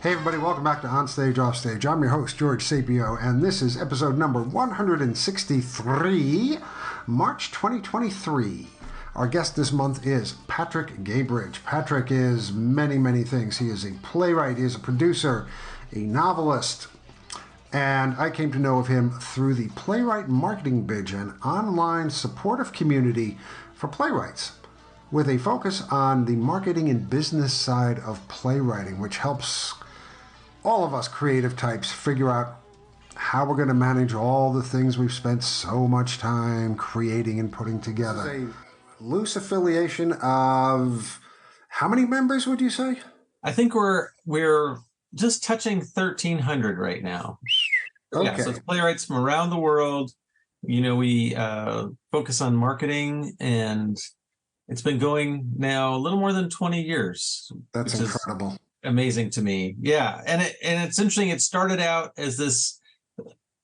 Hey everybody, welcome back to On Stage, Off Stage. I'm your host, George Sapio, and this is episode number 163, March 2023. Our guest this month is Patrick Gabridge. Patrick is many, many things. He is a playwright, he is a producer, a novelist, and I came to know of him through the PlaywrightBinge, an online supportive community for playwrights, with a focus on the marketing and business side of playwriting, which helps all of us creative types figure out how we're going to manage all the things we've spent so much time creating and putting together. This is a loose affiliation of how many members would you say? I think we're just touching 1,300 right now. Okay. Yeah, so it's playwrights from around the world. You know, we focus on marketing, and it's been going now a little more than 20 years. That's incredible. Amazing to me. Yeah. And it's interesting. It started out as this,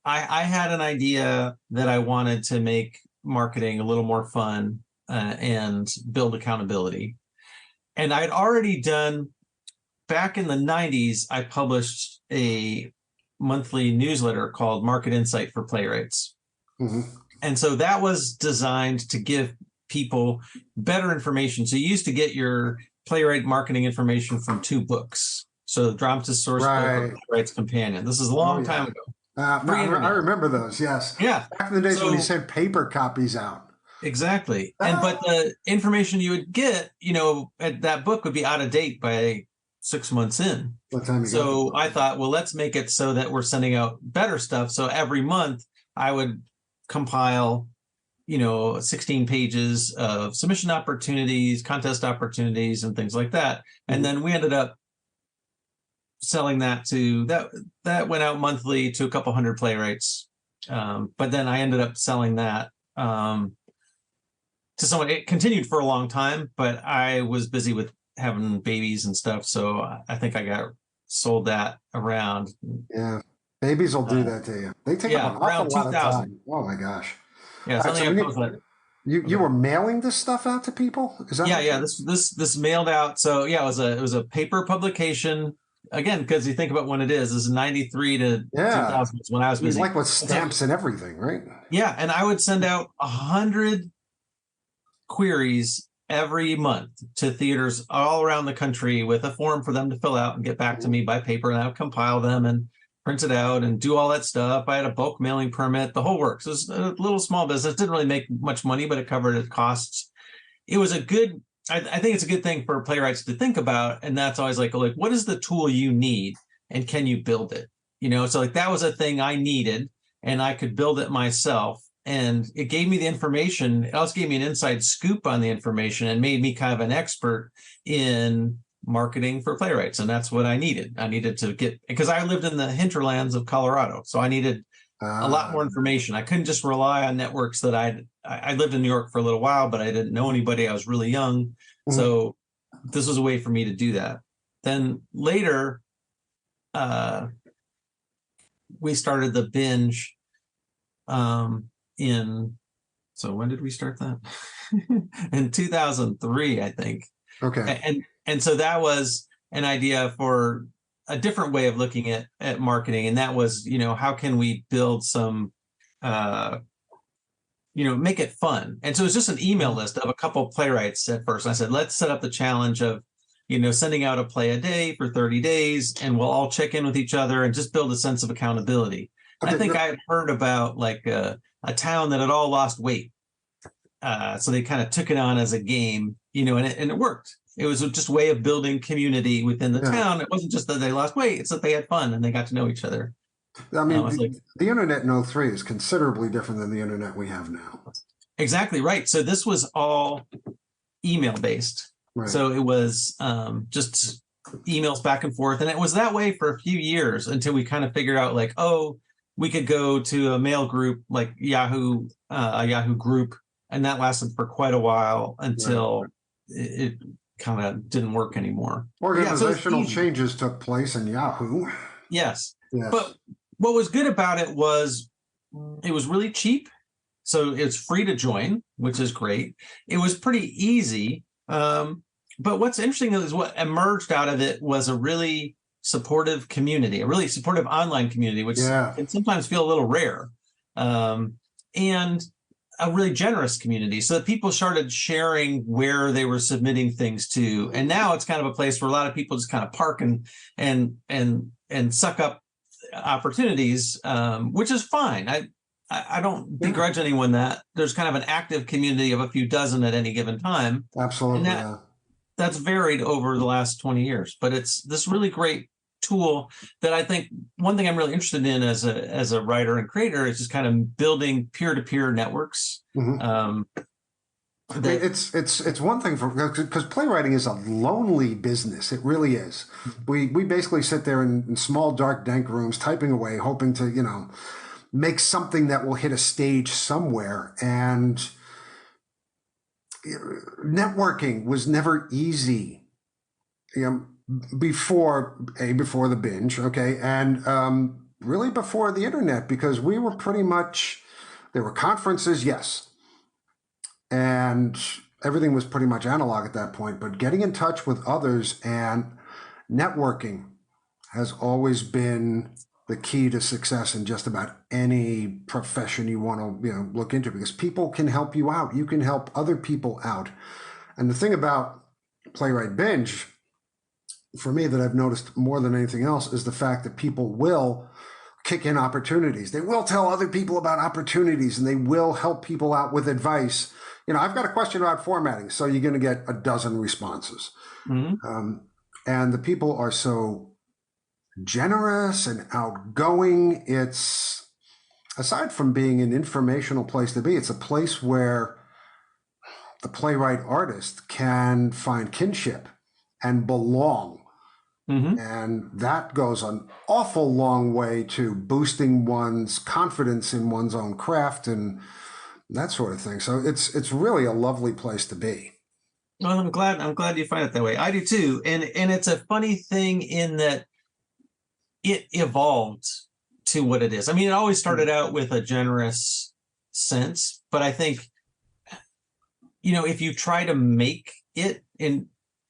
I had an idea that I wanted to make marketing a little more fun and build accountability. And I'd already done, back in the 90s, I published a monthly newsletter called Market Insight for Playwrights. Mm-hmm. And so that was designed to give people better information. So you used to get your playwright marketing information from two books. So the Dramatist Source Book, Playwright's Companion. This is a long time ago. I remember those, yes. Yeah. Back in the days when you sent paper copies out. Exactly. But the information you would get, you know, at that book would be out of date by 6 months in. So I thought, well, let's make it so that we're sending out better stuff. So every month I would compile 16 pages of submission opportunities, contest opportunities, and things like that. And then we ended up selling that that went out monthly to a couple hundred playwrights. But then I ended up selling that to someone. It continued for a long time, but I was busy with having babies and stuff. So I think I got sold that around. Yeah. Babies will do that to you. They take up an awful lot of time. Oh my gosh. Yeah, you were mailing this stuff out to people? Is that this mailed out. So yeah, it was a paper publication. Again, because you think about when it is. This is 93 to 2000 when I was busy. Like with stamps and everything, right? Yeah, and I would send out 100 queries every month to theaters all around the country with a form for them to fill out and get back to me by paper, and I would compile them and print it out and do all that stuff. I had a bulk mailing permit, the whole works. It was a little small business. Didn't really make much money, but it covered its costs. It was I think it's a good thing for playwrights to think about. And that's always like, what is the tool you need and can you build it? So like that was a thing I needed and I could build it myself. And it gave me the information. It also gave me an inside scoop on the information and made me kind of an expert in marketing for playwrights. And that's what I needed. I needed to get, because I lived in the hinterlands of Colorado. So I needed a lot more information. I couldn't just rely on networks that I lived in New York for a little while, but I didn't know anybody. I was really young. Mm-hmm. So this was a way for me to do that. Then later, we started the binge so when did we start that? In 2003, I think. Okay. And so that was an idea for a different way of looking at marketing. And that was, how can we build some, make it fun. And so it was just an email list of a couple of playwrights at first. I said, let's set up the challenge of, sending out a play a day for 30 days, and we'll all check in with each other and just build a sense of accountability. Okay, I think I had heard about like a town that had all lost weight. So they kind of took it on as a game, and it worked. It was just a way of building community within the town. It wasn't just that they lost weight; it's that they had fun and they got to know each other. I mean, the internet in 03 is considerably different than the internet we have now. Exactly right. So this was all email based. Right. So it was just emails back and forth, and it was that way for a few years until we kind of figured out, like, we could go to a mail group like Yahoo, a Yahoo group, and that lasted for quite a while until it kind of didn't work anymore. Organizational changes took place in Yahoo. Yes. But what was good about it was really cheap. So it's free to join, which is great. It was pretty easy. But what's interesting is what emerged out of it was a really supportive community, a really supportive online community, which can sometimes feel a little rare, and a really generous community, so that people started sharing where they were submitting things to. And now it's kind of a place where a lot of people just kind of park and suck up opportunities, which is fine. I don't begrudge anyone that. There's kind of an active community of a few dozen at any given time. Absolutely. And that's varied over the last 20 years, but it's this really great tool that I think one thing I'm really interested in as a writer and creator is just kind of building peer-to-peer networks. It's one thing because playwriting is a lonely business. It really is. We basically sit there in small, dark, dank rooms typing away, hoping to, make something that will hit a stage somewhere. And networking was never easy. Before the binge, okay, and really before the internet, because we were pretty much, there were conferences, yes, and everything was pretty much analog at that point, but getting in touch with others and networking has always been the key to success in just about any profession you want to look into, because people can help you out. You can help other people out. And the thing about Playwright Binge, for me, that I've noticed more than anything else, is the fact that people will kick in opportunities. They will tell other people about opportunities, and they will help people out with advice. I've got a question about formatting, so you're going to get a dozen responses. And the people are so generous and outgoing. It's, aside from being an informational place to be, it's a place where the playwright artist can find kinship and belong. And that goes an awful long way to boosting one's confidence in one's own craft and that sort of thing. So it's really a lovely place to be. Well, I'm glad you find it that way. I do too. And it's a funny thing in that it evolved to what it is. I mean, it always started out with a generous sense, but I think, if you try to make it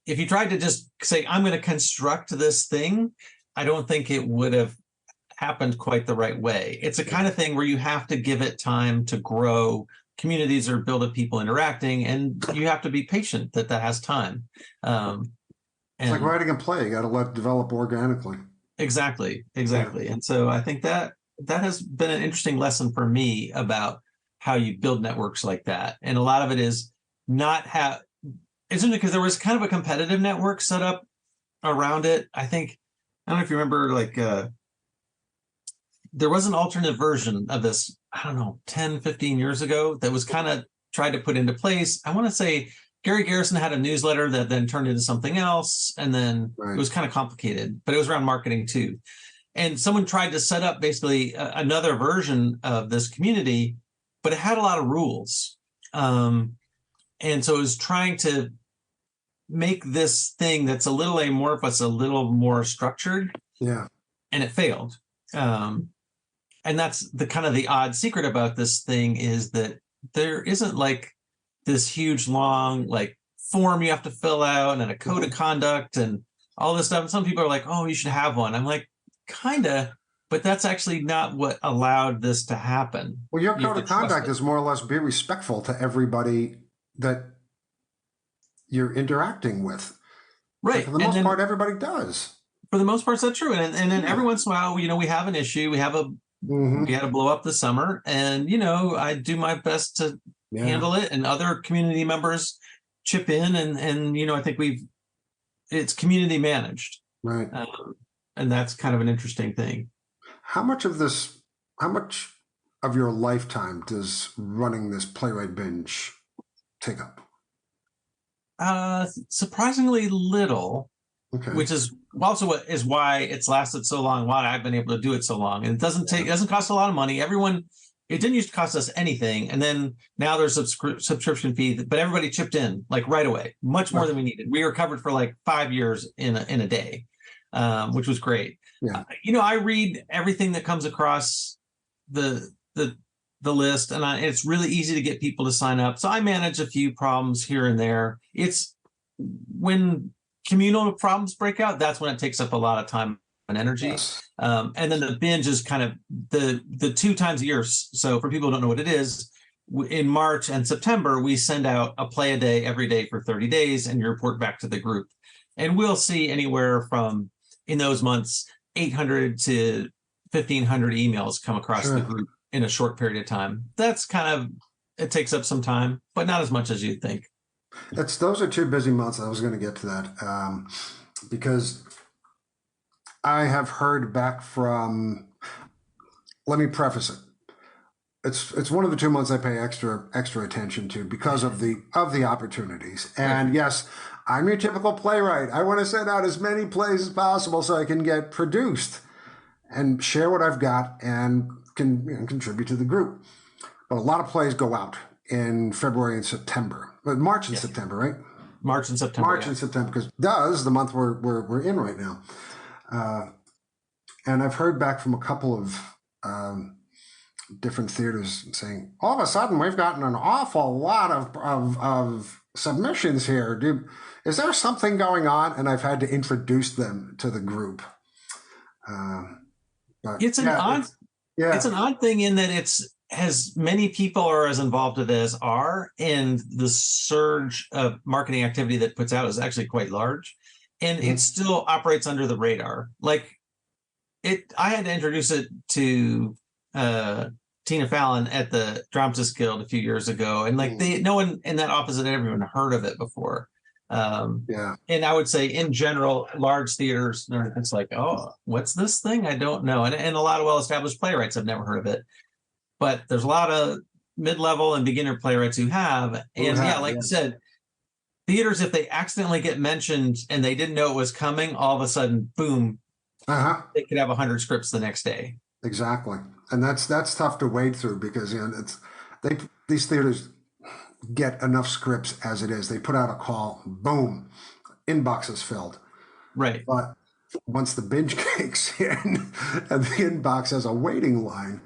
if you tried to just say, I'm going to construct this thing, I don't think it would have happened quite the right way. It's a kind of thing where you have to give it time to grow. Communities are built of people interacting, and you have to be patient that has time. It's like writing a play. You got to let it develop organically. Exactly. And so I think that has been an interesting lesson for me about how you build networks like that. And a lot of it is not isn't it because there was kind of a competitive network set up around it. I don't know if you remember, there was an alternate version of this, 10, 15 years ago that was kind of tried to put into place. I want to say Gary Garrison had a newsletter that then turned into something else. And then It was kind of complicated, but it was around marketing too. And someone tried to set up basically another version of this community, but it had a lot of rules. And so it was trying to make this thing that's a little amorphous, a little more structured. Yeah. And it failed. And that's the kind of the odd secret about this thing, is that there isn't this huge long form you have to fill out and a code of conduct and all this stuff. And some people are like, oh, you should have one. I'm like, kind of, but that's actually not what allowed this to happen. Well, your code of conduct is more or less be respectful to everybody that you're interacting with. Right. But for the most part, everybody does. For the most part, that's true. And then every once in a while, we have an issue. We had to blow up this summer. And, I do my best to handle it. And other community members chip in. And I think it's community managed. Right. And that's kind of an interesting thing. How much of your lifetime does running this Playwright Binge take up? Surprisingly little, which is also what is why it's lasted so long, why I've been able to do it so long. And it doesn't cost a lot of money. It didn't used to cost us anything. And then now there's a subscription fee, but everybody chipped in right away, much more than we needed. We were covered for 5 years in a day, which was great. Yeah. I read everything that comes across the list, and it's really easy to get people to sign up. So I manage a few problems here and there. It's when communal problems break out, that's when it takes up a lot of time energy. Yes. And then the binge is kind of the 2 times a year. So for people who don't know what it is, in March and September, we send out a play a day every day for 30 days, and you report back to the group. And we'll see anywhere from, in those months, 800 to 1,500 emails come across the group in a short period of time. That's kind of, it takes up some time, but not as much as you'd think. Those are 2 busy months. I was going to get to that because I have heard back from. Let me preface it. It's one of the 2 months I pay extra attention to because of the opportunities. And yes, I'm your typical playwright. I want to send out as many plays as possible so I can get produced and share what I've got and can contribute to the group. But a lot of plays go out in February and September, but March and September, right? March and September. March and September, because the month we're in right now. And I've heard back from a couple of different theaters saying, all of a sudden we've gotten an awful lot of submissions here. Is there something going on? And I've had to introduce them to the group. But it's an odd thing in that it's as many people are as involved with it as are, and the surge of marketing activity that puts out is actually quite large, and it still operates under the radar. Like I had to introduce it to Tina Fallon at the Dramatists Guild a few years ago, and like no one in that office had ever even heard of it before. And I would say in general, large theaters, it's like, oh, what's this thing? I don't know. And a lot of well-established playwrights have never heard of it. But there's a lot of mid-level and beginner playwrights who have. And like you said, theaters, if they accidentally get mentioned and they didn't know it was coming, all of a sudden, boom, they could have 100 scripts the next day. Exactly. And that's tough to wade through because these theaters get enough scripts as it is. They put out a call, boom, inbox is filled. Right. But once the binge kicks in and the inbox has a waiting line.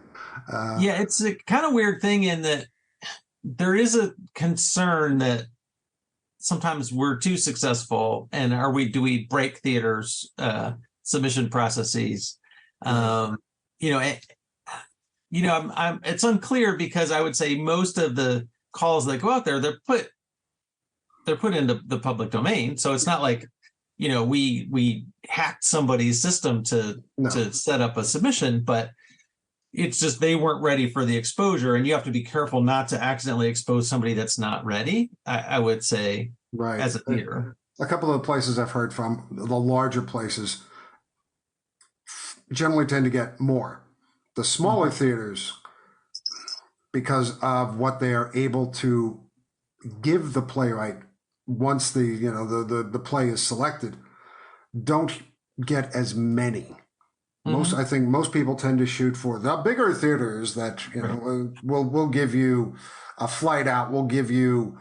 It's a kind of weird thing in that there is a concern that sometimes we're too successful, and do we break theaters' submission processes? It's unclear because I would say most of the calls that go out there, they're put into the public domain. So it's not like, we hacked somebody's system to set up a submission, but it's just they weren't ready for the exposure, and you have to be careful not to accidentally expose somebody that's not ready, I would say, right, as a theater. A couple of the places I've heard from, the larger places, generally tend to get more. The smaller theaters, because of what they are able to give the playwright once the play is selected, don't get as many. I think most people tend to shoot for the bigger theaters that will give you a flight out, will give you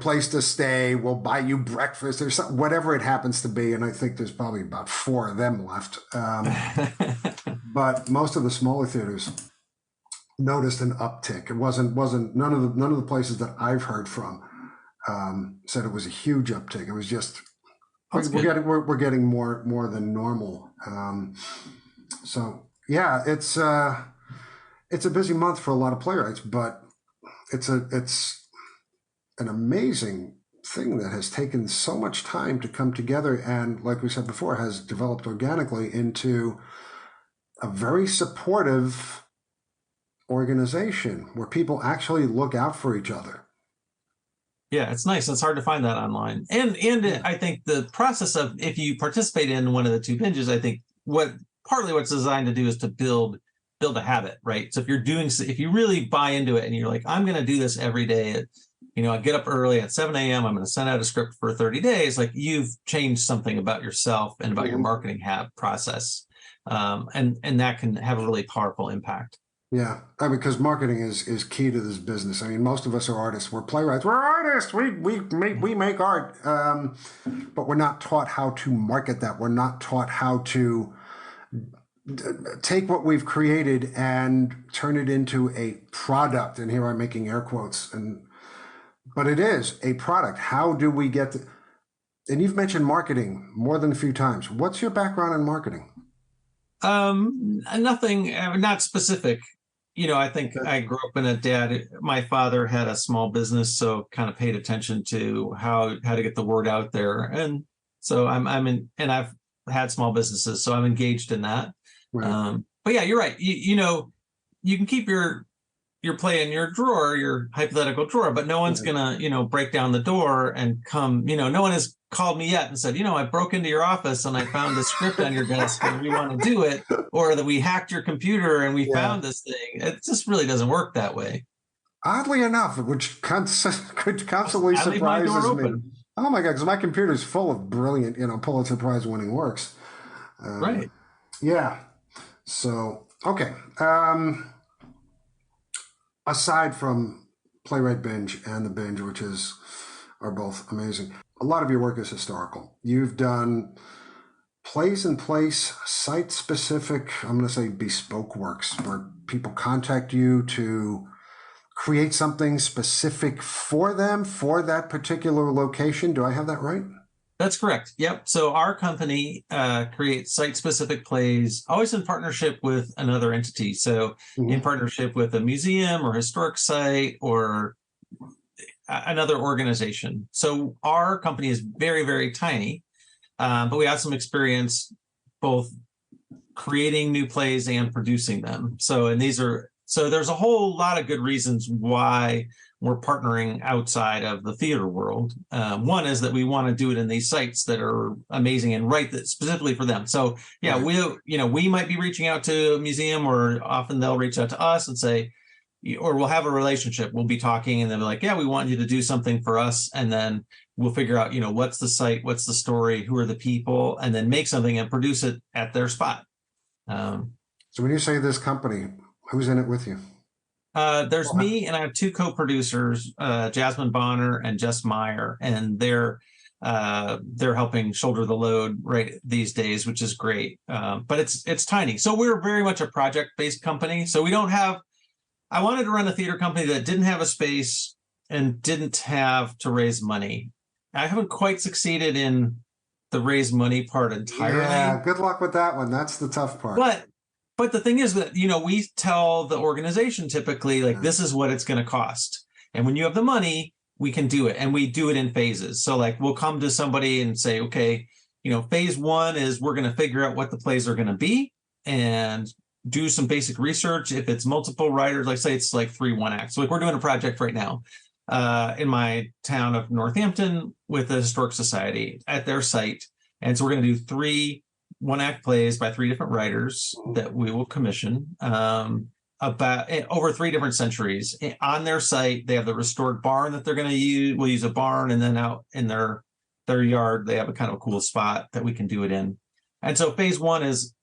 place to stay, will buy you breakfast or something, whatever it happens to be. And I think there's probably about 4 of them left. But most of the smaller theaters noticed an uptick. It wasn't none of the places that I've heard from said it was a huge uptick. It was just we're getting more than normal. So yeah, it's a busy month for a lot of playwrights, but it's an amazing thing that has taken so much time to come together, and like we said before, has developed organically into a very supportive organization where people actually look out for each other. Yeah, it's nice. It's hard to find that online. And I think the process of, if you participate in one of the 2 binges, I think partly what's designed to do is to build a habit, right? So if you really buy into it and you're like, I'm going to do this every day, I get up early at 7 a.m., I'm going to send out a script for 30 days, like you've changed something about yourself and about your marketing process. And that can have a really powerful impact. Yeah, because marketing is key to this business. I mean, most of us are artists. We're playwrights. We're artists. We make art, but we're not taught how to market that. We're not taught how to take what we've created and turn it into a product. And here I'm making air quotes. But it is a product. How do we get and you've mentioned marketing more than a few times. What's your background in marketing? Nothing, not specific. I think I grew up in my father had a small business, so kind of paid attention to how to get the word out there. And so I'm in, and I've had small businesses, so I'm engaged in that. Right. But yeah, you're right. You can keep your play in your drawer, your hypothetical drawer, but no one's gonna, break down the door and come, no one has called me yet and said, I broke into your office and I found the script on your desk and we want to do it, or that we hacked your computer and we found this thing. It just really doesn't work that way. Oddly enough, which could constantly surprises me. Oh my God, because my computer is full of brilliant, Pulitzer Prize winning works. Right. Yeah. So, okay. Aside from Playwright Binge and The Binge, which are both amazing, a lot of your work is historical. You've done plays in place, site-specific, I'm going to say bespoke works, where people contact you to create something specific for them, for that particular location. Do I have that right? That's correct. Yep. So our company creates site-specific plays, always in partnership with another entity. So in partnership with a museum or historic site or another organization. So our company is very, very tiny, but we have some experience both creating new plays and producing them. So there's a whole lot of good reasons why we're partnering outside of the theater world. One is that we want to do it in these sites that are amazing and write that specifically for them. So yeah, we might be reaching out to a museum, or often they'll reach out to us and say, or we'll have a relationship. We'll be talking and they'll be like, yeah, we want you to do something for us. And then we'll figure out, what's the site, what's the story, who are the people, and then make something and produce it at their spot. So when you say this company, who's in it with you? There's me, and I have two co-producers, Jasmine Bonner and Jess Meyer, and they're helping shoulder the load right these days, which is great. But it's tiny. So we're very much a project-based company. So we don't have. I wanted to run a theater company that didn't have a space and didn't have to raise money. I haven't quite succeeded in the raise money part entirely. Yeah, good luck with that one. That's the tough part. But the thing is that, we tell the organization typically, like, this is what it's going to cost. And when you have the money, we can do it. And we do it in phases. So like, we'll come to somebody and say, okay, phase one is we're going to figure out what the plays are going to be and do some basic research. If it's multiple writers, like say it's like 3 1-acts. So like we're doing a project right now in my town of Northampton with the Historic Society at their site. And so we're going to do 3 1-act plays by 3 different writers that we will commission about over 3 different centuries. On their site, they have the restored barn that they're going to use. We'll use a barn, and then out in their yard, they have a kind of a cool spot that we can do it in. And so phase one is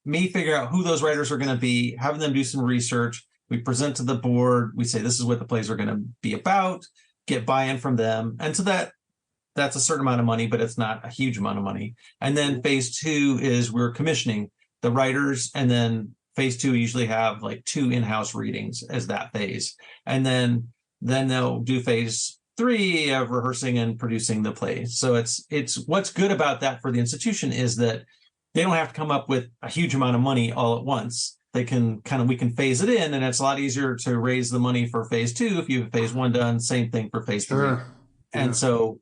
me figure out who those writers are going to be, having them do some research. We present to the board. We say, this is what the plays are going to be about, get buy-in from them. And so that's a certain amount of money, but it's not a huge amount of money. And then phase 2 is we're commissioning the writers. And then phase 2 usually have like 2 in-house readings as that phase. And then they'll do phase 3 of rehearsing and producing the play. So it's what's good about that for the institution is that they don't have to come up with a huge amount of money all at once. They can we can phase it in, and it's a lot easier to raise the money for phase 2 if you have phase 1 done. Same thing for phase 3. Sure.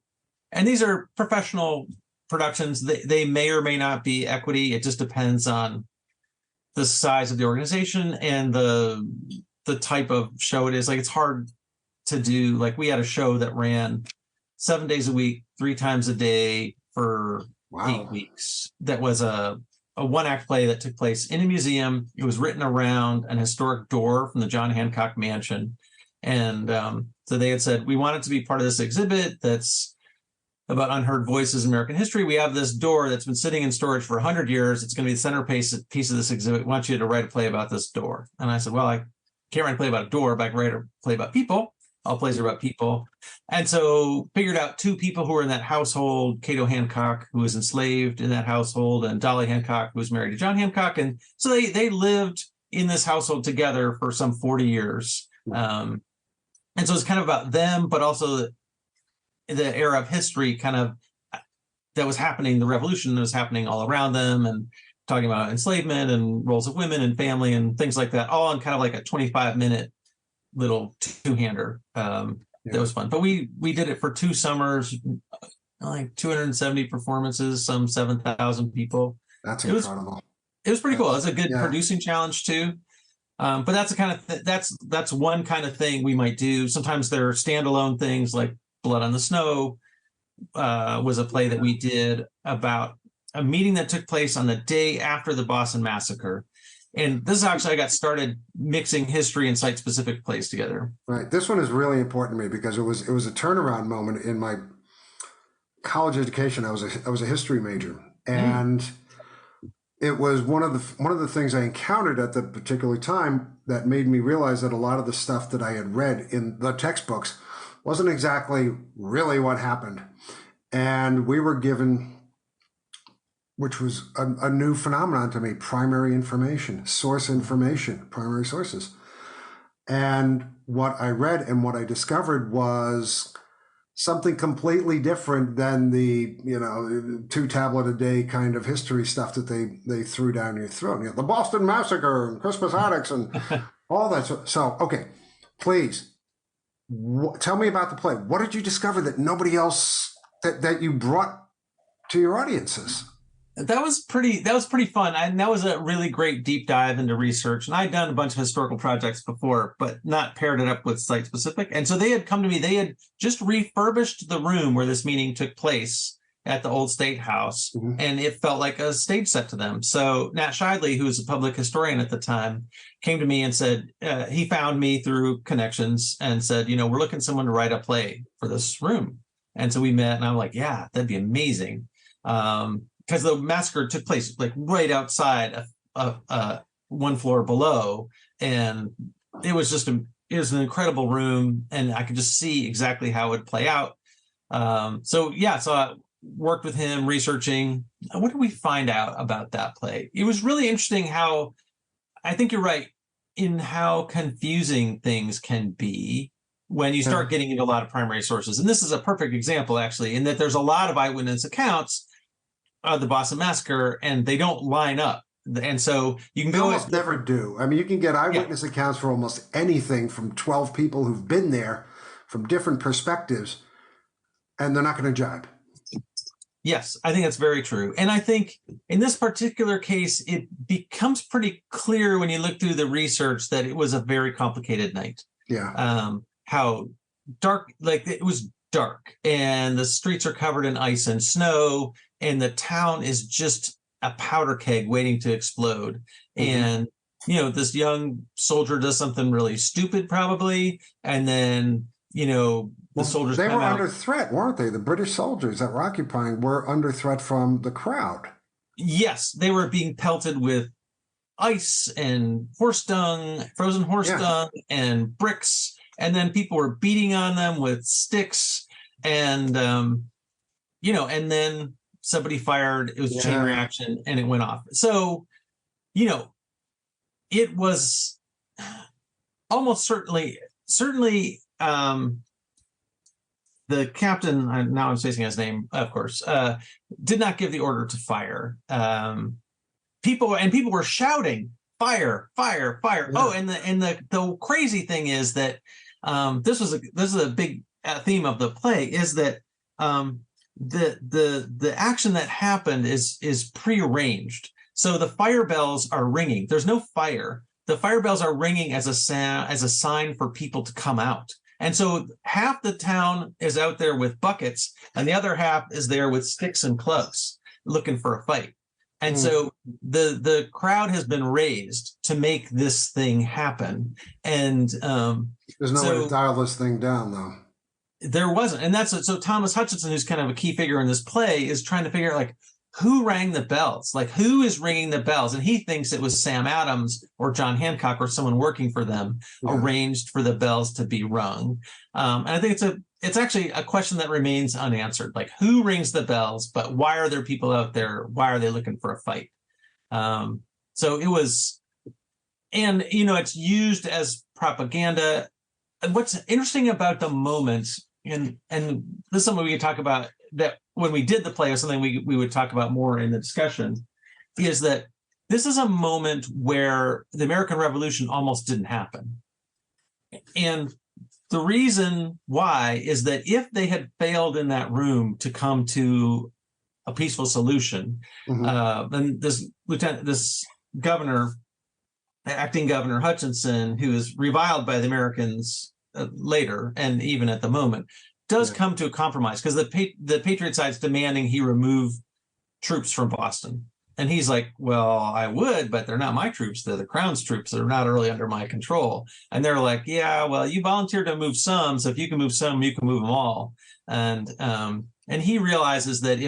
And these are professional productions. They may or may not be equity. It just depends on the size of the organization and the type of show it is. Like, it's hard to do. Like, we had a show that ran 7 days a week, 3 times a day for 8 weeks. That was a 1-act play that took place in a museum. It was written around an historic door from the John Hancock Mansion. And so they had said, we want it to be part of this exhibit that's about unheard voices in American history. We have this door that's been sitting in storage for 100 years. It's going to be the centerpiece of this exhibit. We want you to write a play about this door. And I said, well, I can't write a play about a door, but I can write a play about people. All plays are about people. And so figured out 2 people who were in that household, Cato Hancock, who was enslaved in that household, and Dolly Hancock, who was married to John Hancock. And so they lived in this household together for some 40 years. And so it's kind of about them, but also the era of history kind of that was happening, the revolution that was happening all around them. talking about enslavement and roles of women and family and things like that, all in kind of like a 25-minute little two-hander. That was fun. But we did it for 2 summers, like 270 performances, some 7,000 people. That's incredible. It was pretty cool. It was a good producing challenge too. But that's the kind of that's one kind of thing we might do. Sometimes there are standalone things, like Blood on the Snow was a play that we did about a meeting that took place on the day after the Boston Massacre. And this is actually, I got started mixing history and site-specific plays together. Right. This one is really important to me because it was a turnaround moment in my college education. I was a history major, and it was one of the things I encountered at the particular time that made me realize that a lot of the stuff that I had read in the textbooks wasn't exactly really what happened. And we were given, which was a new phenomenon to me, primary information, source information, primary sources. And what I read and what I discovered was something completely different than the 2 tablet a day kind of history stuff that they threw down your throat. The Boston Massacre and Christmas Attics and all that. So okay, please tell me about the play. What did you discover that nobody else that you brought to your audiences? That was pretty fun. And that was a really great deep dive into research. And I'd done a bunch of historical projects before, but not paired it up with site specific. And so they had come to me, they had just refurbished the room where this meeting took place at the old State House. Mm-hmm. And it felt like a stage set to them. So Nat Shidley, who was a public historian at the time, came to me and said, he found me through connections and said, we're looking for someone to write a play for this room. And so we met, and I'm like, yeah, that'd be amazing. Because the massacre took place like right outside one floor below, and it was an incredible room, and I could just see exactly how it would play out. So I worked with him researching. What did we find out about that play? It was really interesting how, I think you're right, in how confusing things can be when you start getting into a lot of primary sources. And this is a perfect example, actually, in that there's a lot of eyewitness accounts of the Boston Massacre, and they don't line up. And so you can almost never do. I mean, you can get eyewitness accounts for almost anything from 12 people who've been there from different perspectives, and they're not going to jibe. Yes, I think that's very true. And I think in this particular case, it becomes pretty clear when you look through the research that it was a very complicated night. Yeah. How dark, like it was dark, and the streets are covered in ice and snow, and the town is just a powder keg waiting to explode. Mm-hmm. And, this young soldier does something really stupid probably. And then, the soldiers they were under threat, weren't they? The British soldiers that were occupying were under threat from the crowd. Yes, they were being pelted with ice and horse dung, frozen horse dung, and bricks. And then people were beating on them with sticks. And, and then somebody fired, it was a chain reaction, and it went off. So, it was almost certainly, the captain, now I'm spacing his name, of course, did not give the order to fire. People were shouting, fire, fire, fire. Yeah. Oh, and the crazy thing is that this is a big theme of the play, is that the action that happened is prearranged. So the fire bells are ringing. There's no fire. The fire bells are ringing as a sign for people to come out. And so half the town is out there with buckets, and the other half is there with sticks and clubs looking for a fight. And so the crowd has been raised to make this thing happen. And there's no way to dial this thing down, though. There wasn't. And so Thomas Hutchinson, who's kind of a key figure in this play, is trying to figure out, like, who rang the bells? Like, who is ringing the bells? And he thinks it was Sam Adams or John Hancock or someone working for them arranged for the bells to be rung. And I think it's actually a question that remains unanswered. Like, who rings the bells? But why are there people out there? Why are they looking for a fight? So it was, and it's used as propaganda. And what's interesting about the moment, and this is something we could talk about, that when we did the play, or something we would talk about more in the discussion, is that this is a moment where the American Revolution almost didn't happen. And the reason why is that if they had failed in that room to come to a peaceful solution, then this governor, acting Governor Hutchinson, who is reviled by the Americans later and even at the moment, does come to a compromise, because the Patriot side's demanding he remove troops from Boston. And he's like, well, I would, but they're not my troops. They're the Crown's troops. They're not really under my control. And they're like, yeah, well, you volunteered to move some. So if you can move some, you can move them all. And he realizes that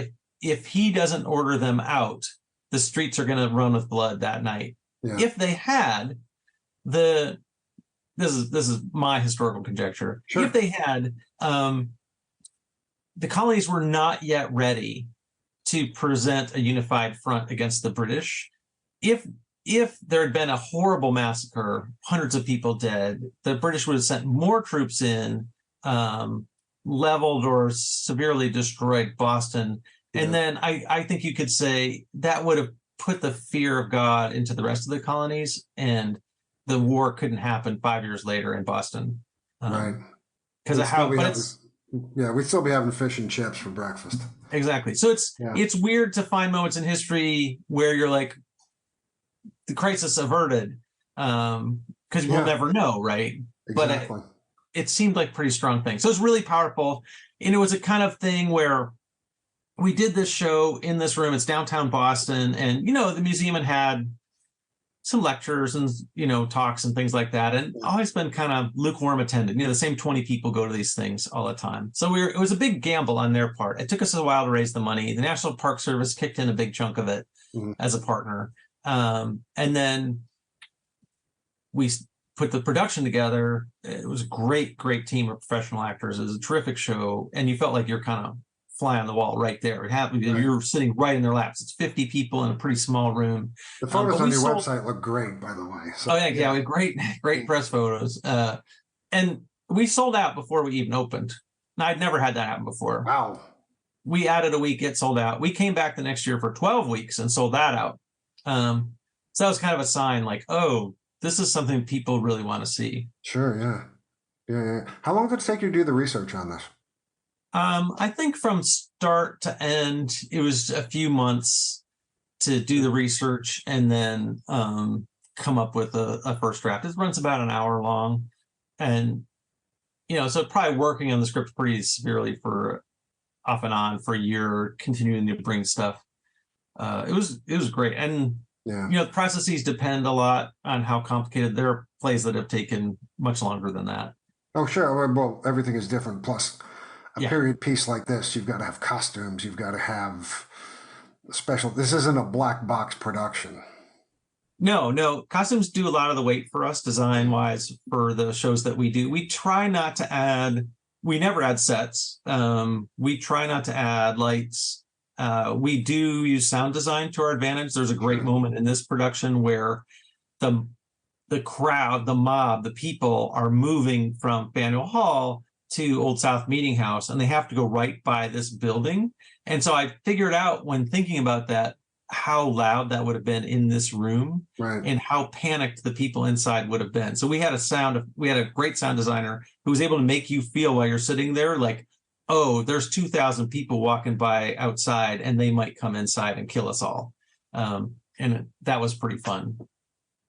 if he doesn't order them out, the streets are going to run with blood that night. Yeah. If they had this is my historical conjecture. Sure. If they had, the colonies were not yet ready to present a unified front against the British. If there had been a horrible massacre, hundreds of people dead, the British would have sent more troops in, leveled or severely destroyed Boston. Yeah. And then I think you could say that would have put the fear of God into the rest of the colonies, and the war couldn't happen 5 years later in Boston. Right. Because of how, but it's, we'd still be having fish and chips for breakfast. Exactly. So it's weird to find moments in history where you're like, the crisis averted, because we'll never know, right? Exactly. But it seemed like pretty strong thing. So it's really powerful. And it was a kind of thing where we did this show in this room. It's downtown Boston. And, the museum had some lectures and, talks and things like that. And always been kind of lukewarm attended. The same 20 people go to these things all the time. So it was a big gamble on their part. It took us a while to raise the money. The National Park Service kicked in a big chunk of it as a partner. And then we put the production together. It was a great team of professional actors. It was a terrific show. And you felt like you're kind of fly on the wall right there. It happened. Right. You're sitting right in their laps. It's 50 people in a pretty small room. The photos on your website look great, by the way. So, we had great press photos. And we sold out before we even opened. Now, I'd never had that happen before. Wow. We added a week, it sold out. We came back the next year for 12 weeks and sold that out. So that was kind of a sign like, oh, this is something people really want to see. Sure, yeah. How long did it take you to do the research on this? I think from start to end, it was a few months to do the research and then come up with a first draft. It runs about an hour long. And, so probably working on the script pretty severely for off and on for a year, continuing to bring stuff. It was great. And, the processes depend a lot on how complicated. There are plays that have taken much longer than that. Oh, sure. Well, everything is different. Plus, a period piece like this, you've got to have costumes. You've got to have special. This isn't a black box production. No. Costumes do a lot of the weight for us design-wise for the shows that we do. We try not to add. We never add sets. We try not to add lights. We do use sound design to our advantage. There's a great moment in this production where the crowd, the mob, the people are moving from Faneuil Hall to Old South Meeting House, and they have to go right by this building. And so I figured out when thinking about that, how loud that would have been in this room, right, and how panicked the people inside would have been. So we had a great sound designer who was able to make you feel while you're sitting there like, oh, there's 2,000 people walking by outside and they might come inside and kill us all. And that was pretty fun.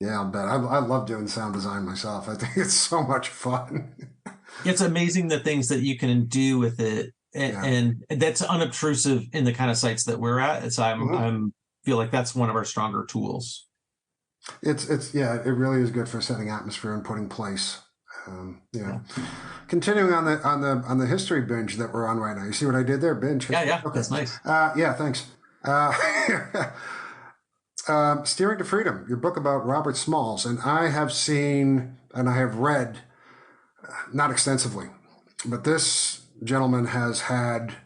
Yeah, I'll bet. I love doing sound design myself. I think it's so much fun. It's amazing the things that you can do with it. And that's unobtrusive in the kind of sites that we're at. So I'm feel like that's one of our stronger tools. It really is good for setting atmosphere and putting place. Continuing on the history binge that we're on right now. You see what I did there? Binge. Yeah, okay. That's nice. Thanks. Steering to Freedom, your book about Robert Smalls, and I have seen and I have read, not extensively, but this gentleman has had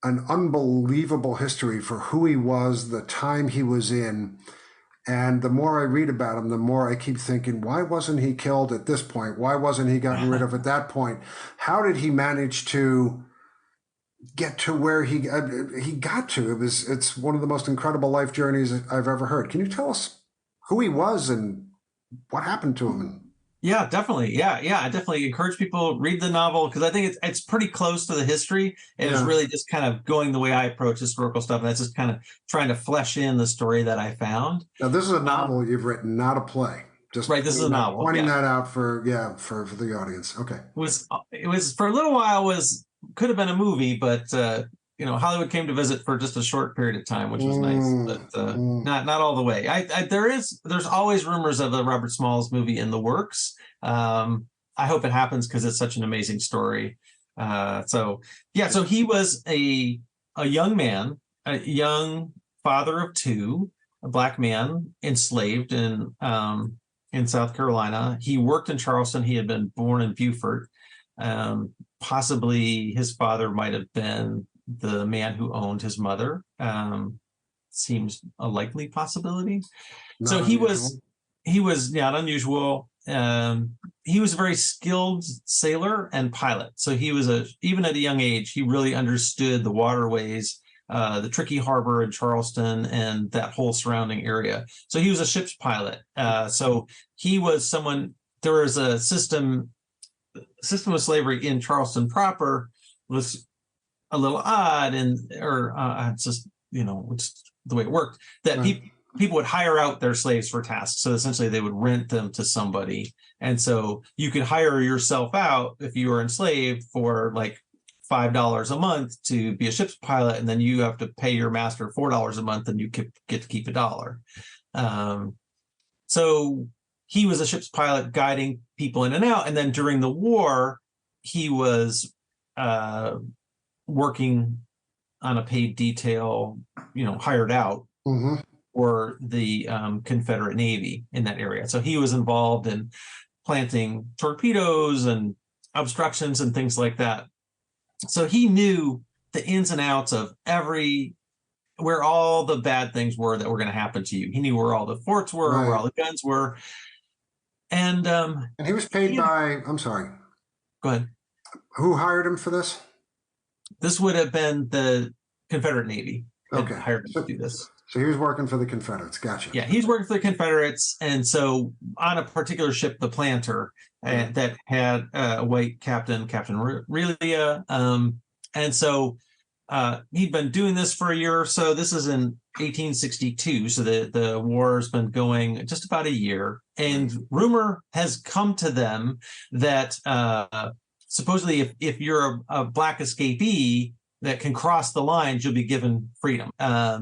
an unbelievable history for who he was, the time he was in. And the more I read about him, the more I keep thinking, why wasn't he killed at this point? Why wasn't he gotten rid of at that point? How did he manage to get to where he got to. It's one of the most incredible life journeys I've ever heard. Can you tell us who he was and what happened to him? Yeah, definitely. Yeah. I definitely encourage people read the novel because I think it's pretty close to the history, and it's really just kind of going the way I approach historical stuff. And that's just kind of trying to flesh in the story that I found. Now, this is a novel you've written, not a play. Just right. This is a novel. Pointing that out for the audience. Okay. It was for a little while could have been a movie, but Hollywood came to visit for just a short period of time, which was nice, but not all the way. There's always rumors of a Robert Smalls movie in the works. I hope it happens because it's such an amazing story. So he was a young man, a young father of two, a Black man enslaved in South Carolina. He worked in Charleston. He had been born in Beaufort. Possibly his father might have been the man who owned his mother. Seems a likely possibility. So he was not unusual. He was a very skilled sailor and pilot. So he was even at a young age, he really understood the waterways, the tricky harbor in Charleston and that whole surrounding area. So he was a ship's pilot. So he was someone, there was a system of slavery in Charleston proper was a little odd, it's just, it's the way it worked, that people would hire out their slaves for tasks. So essentially they would rent them to somebody. And so you could hire yourself out if you were enslaved for like $5 a month to be a ship's pilot. And then you have to pay your master $4 a month and you get to keep $1. So he was a ship's pilot guiding people in and out. And then during the war, he was working on a paid detail, hired out for the Confederate Navy in that area. So he was involved in planting torpedoes and obstructions and things like that. So he knew the ins and outs of where all the bad things were that were going to happen to you. He knew where all the forts were, where all the guns were. And he was paid by, I'm sorry. Go ahead. Who hired him for this? This would have been the Confederate Navy. Okay. Hired him to do this. So he was working for the Confederates. Gotcha. Yeah, he's working for the Confederates. And so on a particular ship, the Planter, that had a white captain, Captain Relia. And so he'd been doing this for a year or so. This is in 1862. So the war has been going just about a year. And rumor has come to them that supposedly if you're a Black escapee that can cross the lines, you'll be given freedom.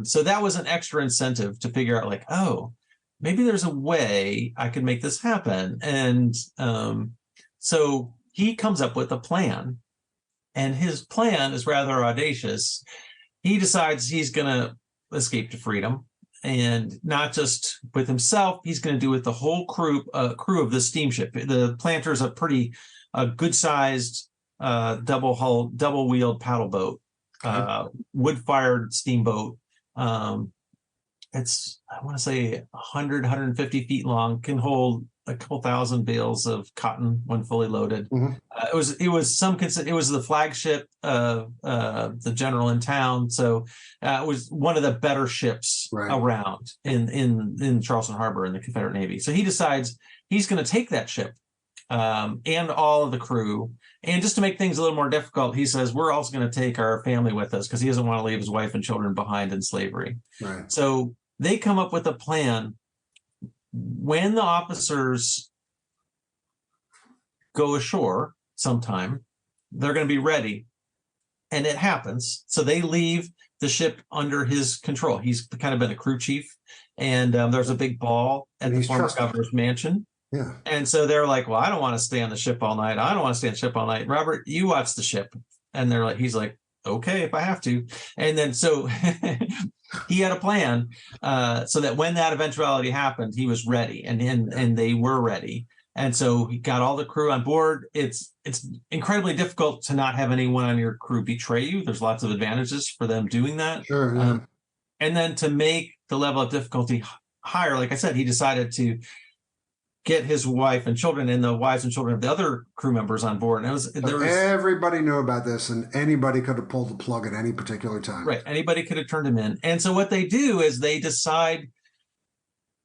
So that was an extra incentive to figure out like, oh, maybe there's a way I could make this happen. And so he comes up with a plan. And his plan is rather audacious. He decides he's going to escape to freedom, and not just with himself. He's going to do it with the whole crew of the steamship. The Planter's a pretty good-sized double-hull, double-wheeled paddle boat, wood-fired steamboat. It's, I want to say 100, 150 feet long, can hold a couple thousand bales of cotton when fully loaded. It was the flagship of the general in town. So it was one of the better ships around in Charleston Harbor in the Confederate Navy. So he decides he's going to take that ship and all of the crew. And just to make things a little more difficult, he says, we're also going to take our family with us because he doesn't want to leave his wife and children behind in slavery. So they come up with a plan. When the officers go ashore sometime, they're going to be ready. And it happens. So they leave the ship under his control. He's kind of been a crew chief. And there's a big ball at the former governor's mansion. Yeah. And so they're like, well, I don't want to stay on the ship all night. I don't want to stay on the ship all night. Robert, you watch the ship. And he's like, okay, if I have to. And then so he had a plan so that when that eventuality happened, he was ready, and they were ready. And so he got all the crew on board. It's incredibly difficult to not have anyone on your crew betray you. There's lots of advantages for them doing that. Sure. Yeah. And then to make the level of difficulty higher, like I said, he decided to get his wife and children and the wives and children of the other crew members on board. And everybody knew about this, and anybody could have pulled the plug at any particular time. Right. Anybody could have turned him in. And so what they do is they decide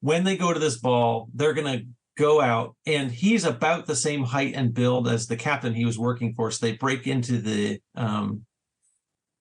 when they go to this ball, they're going to go out, and he's about the same height and build as the captain he was working for. So they break into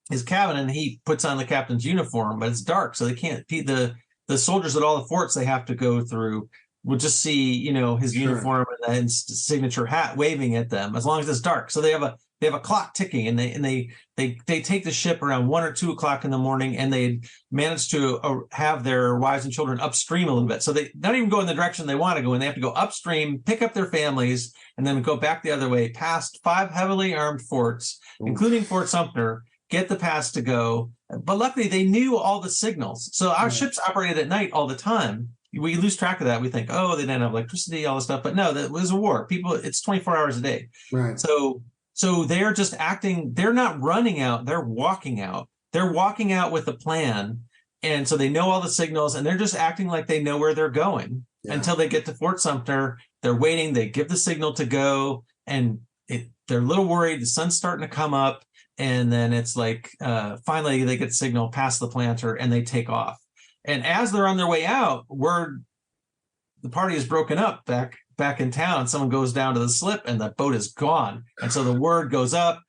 his cabin, and he puts on the captain's uniform, but it's dark, so they can't. The soldiers at all the forts they have to go through will just see, his uniform and then signature hat waving at them as long as it's dark. So they have a clock ticking, and they take the ship around 1 or 2 o'clock in the morning, and they manage to have their wives and children upstream a little bit. So they don't even go in the direction they want to go, and they have to go upstream, pick up their families, and then go back the other way past 5 heavily armed forts, including Fort Sumter, get the pass to go. But luckily they knew all the signals. So our ships operated at night all the time. We lose track of that. We think, they didn't have electricity, all this stuff. But no, that was a war. It's 24 hours a day. Right. So they're just acting. They're not running out. They're walking out. They're walking out with a plan. And so they know all the signals, and they're just acting like they know where they're going until they get to Fort Sumter. They're waiting. They give the signal to go, and they're a little worried. The sun's starting to come up. And then it's like, finally they get the signal past the planter, and they take off. And as they're on their way out, the party is broken up back in town. Someone goes down to the slip, and the boat is gone. And so the word goes up.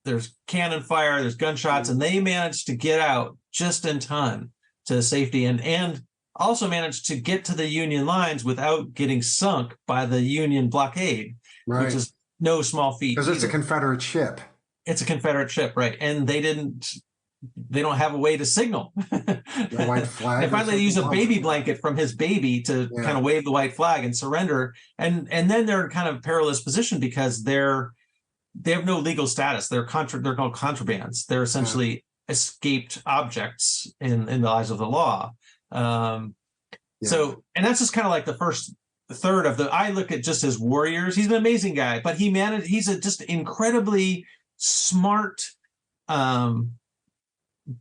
There's cannon fire, there's gunshots, and they manage to get out just in time to safety, and also managed to get to the Union lines without getting sunk by the Union blockade, which is no small feat. Because it's a Confederate ship. It's a Confederate ship, right? And they don't have a way to signal. The white flag. And finally, they use a baby blanket from his baby to kind of wave the white flag and surrender. And then they're in kind of a perilous position because they have no legal status. They're called contrabands. They're essentially escaped objects in the eyes of the law. So, and that's just kind of like the first third of I look at just his warriors. He's an amazing guy, but he's just incredibly smart,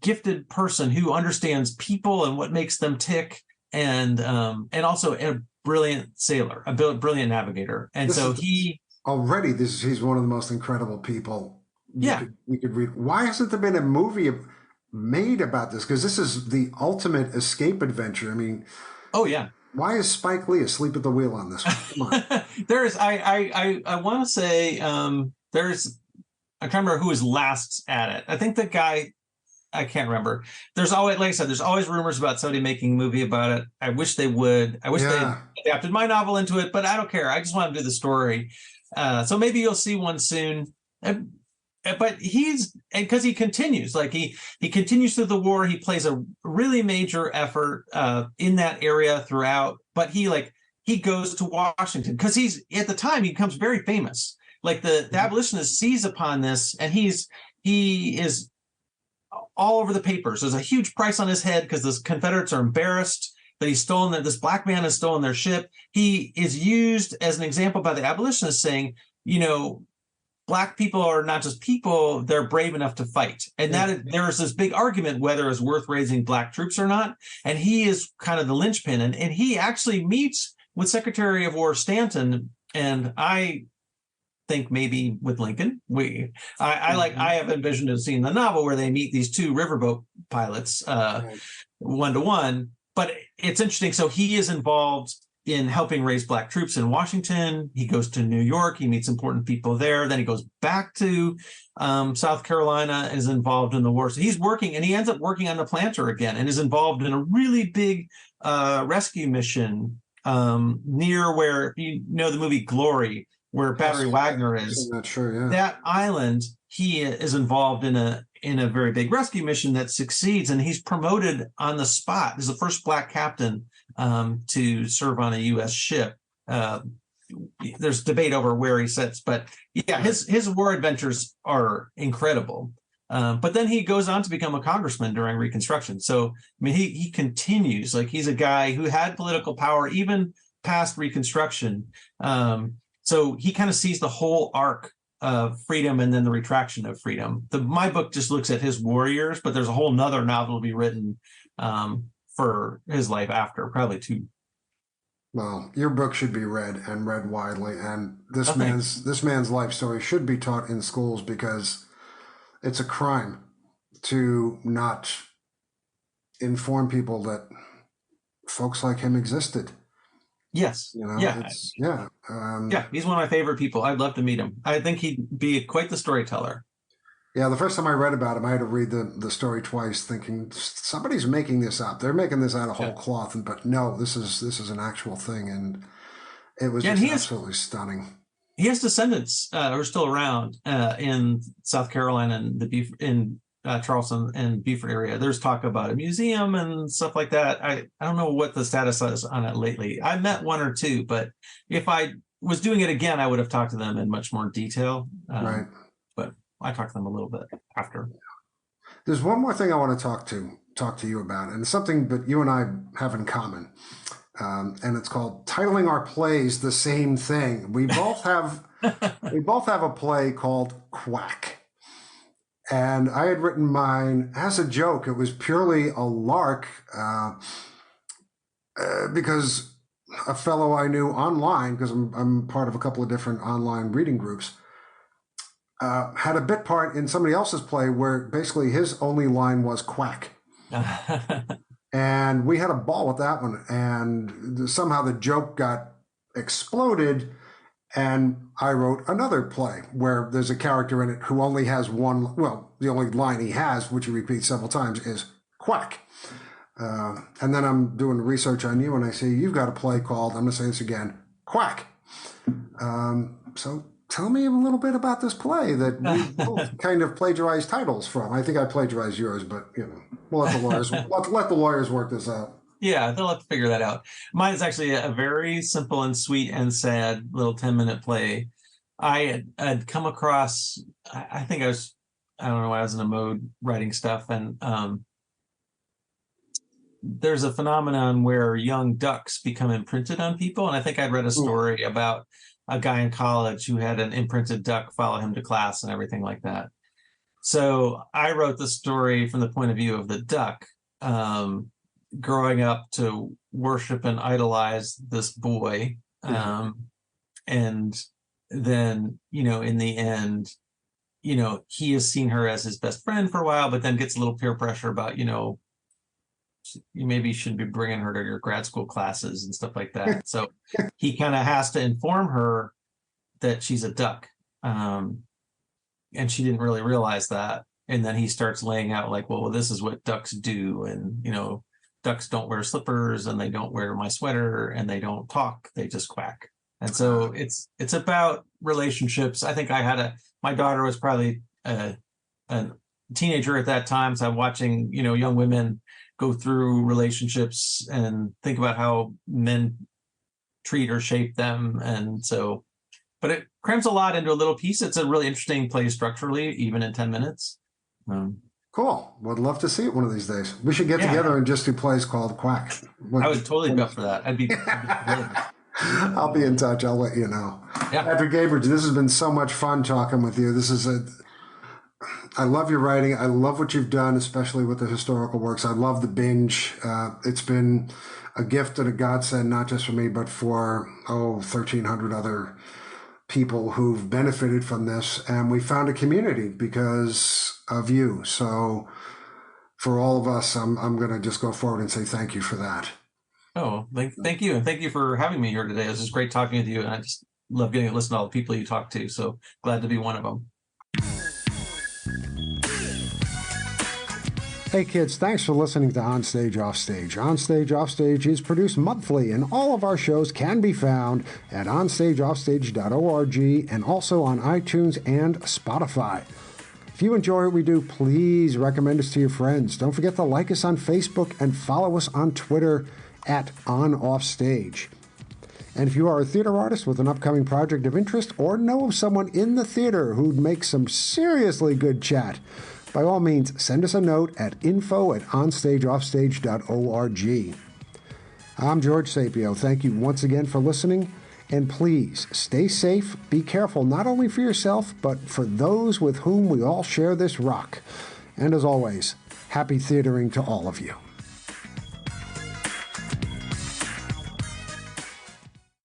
gifted person who understands people and what makes them tick, and also a brilliant sailor, a brilliant navigator. And he's one of the most incredible people. We could read. Why hasn't there been a movie made about this? Because this is the ultimate escape adventure. I mean, why is Spike Lee asleep at the wheel on this one? Come on. I want to say I can't remember who was last at it. I think the guy, I can't remember. There's always, like I said, there's always rumors about somebody making a movie about it. I wish they would. I wish they adapted my novel into it, but I don't care. I just want to do the story. So maybe you'll see one soon. But because he continues, like he continues through the war. He plays a really major effort in that area throughout. But he goes to Washington because at the time he becomes very famous. Like the abolitionist sees upon this, and he is all over the papers. There's a huge price on his head because the Confederates are embarrassed that this black man has stolen their ship. He is used as an example by the abolitionists, saying, black people are not just people, they're brave enough to fight. And there's this big argument whether it's worth raising black troops or not. And he is kind of the linchpin. And he actually meets with Secretary of War Stanton, and I think maybe with Lincoln. I have envisioned a scene in the novel where they meet these two riverboat pilots, one-to-one. But it's interesting. So he is involved in helping raise black troops in Washington. He goes to New York. He meets important people there. Then he goes back to South Carolina, is involved in the war. So he's working, and he ends up working on the planter again, and is involved in a really big rescue mission near where, the movie Glory, where Battery Wagner is. I'm not sure, that island, he is involved in a very big rescue mission that succeeds, and he's promoted on the spot. He's the first black captain to serve on a U.S. ship. There's debate over where he sits, but his war adventures are incredible. But then he goes on to become a congressman during Reconstruction. So, I mean, he continues. Like, he's a guy who had political power even past Reconstruction. So he kind of sees the whole arc of freedom and then the retraction of freedom. My book just looks at his warriors, but there's a whole nother novel to be written for his life after, probably two. Well, your book should be read and read widely, and this Oh, thanks. man's life story should be taught in schools because it's a crime to not inform people that folks like him existed. Yes. You know, Yeah. it's yeah. Yeah. He's one of my favorite people. I'd love to meet him. I think he'd be quite the storyteller. Yeah, the first time I read about him, I had to read the story twice, thinking somebody's making this up. They're making this out of whole Yeah. cloth, but no, this is an actual thing, and it was Yeah, and just absolutely stunning. he has descendants who are still around in South Carolina and in Charleston and Beaufort area. There's talk about a museum and stuff like that. I don't know what the status is on it lately. I met one or two, but if I was doing it again, I would have talked to them in much more detail. Right. But I talked to them a little bit after. There's one more thing I want to talk to you about, and it's something that you and I have in common, and it's called titling our plays the same thing. We both have a play called Quack, and I had written mine as a joke. It was purely a lark because a fellow I knew online, because I'm part of a couple of different online reading groups. Had a bit part in somebody else's play where basically his only line was quack. And we had a ball with that one. And somehow the joke got exploded. And I wrote another play where there's a character in it who only has one, well, the only line he has, which he repeats several times, is quack. And then I'm doing research on you and I say, you've got a play called, I'm going to say this again, Quack. So tell me a little bit about this play that we both kind of plagiarized titles from. I think I plagiarized yours, but we'll let the lawyers let the lawyers work this out. Yeah, they'll have to figure that out. Mine is actually a very simple and sweet and sad little 10-minute play. I had come across, I think I don't know, I was in a mode writing stuff, and there's a phenomenon where young ducks become imprinted on people. And I think I'd read a story about a guy in college who had an imprinted duck follow him to class and everything like that. So I wrote the story from the point of view of the duck, growing up to worship and idolize this boy. And then, in the end, he has seen her as his best friend for a while, but then gets a little peer pressure about, you maybe should be bringing her to your grad school classes and stuff like that. So he kind of has to inform her that she's a duck. And she didn't really realize that. And then he starts laying out like, well, this is what ducks do. And, ducks don't wear slippers and they don't wear my sweater and they don't talk. They just quack. And so it's about relationships. I think my daughter was probably a teenager at that time. So I'm watching, young women go through relationships and think about how men treat or shape them. And so, but it crams a lot into a little piece. It's a really interesting play structurally, even in 10 minutes. Cool. Would love to see it one of these days. We should get together and just do plays called Quack. I would totally be up for that. I'd be I'll be in touch. I'll let you know. Yeah. Patrick Gabridge, this has been so much fun talking with you. I love your writing. I love what you've done, especially with the historical works. I love the binge. It's been a gift and a godsend, not just for me, but for 1,300 other people who've benefited from this. And we found a community because of you. So for all of us, I'm going to just go forward and say thank you for that. Oh, thank you. And thank you for having me here today. It was just great talking with you. And I just love getting to listen to all the people you talk to. So glad to be one of them. Hey kids, thanks for listening to Onstage Offstage. Onstage Offstage is produced monthly, and all of our shows can be found at onstageoffstage.org and also on iTunes and Spotify. If you enjoy what we do, please recommend us to your friends. Don't forget to like us on Facebook and follow us on Twitter at OnOffStage. And if you are a theater artist with an upcoming project of interest or know of someone in the theater who'd make some seriously good chat, by all means, send us a note at info@onstageoffstage.org. I'm George Sapio. Thank you once again for listening. And please, stay safe, be careful not only for yourself, but for those with whom we all share this rock. And as always, happy theatering to all of you.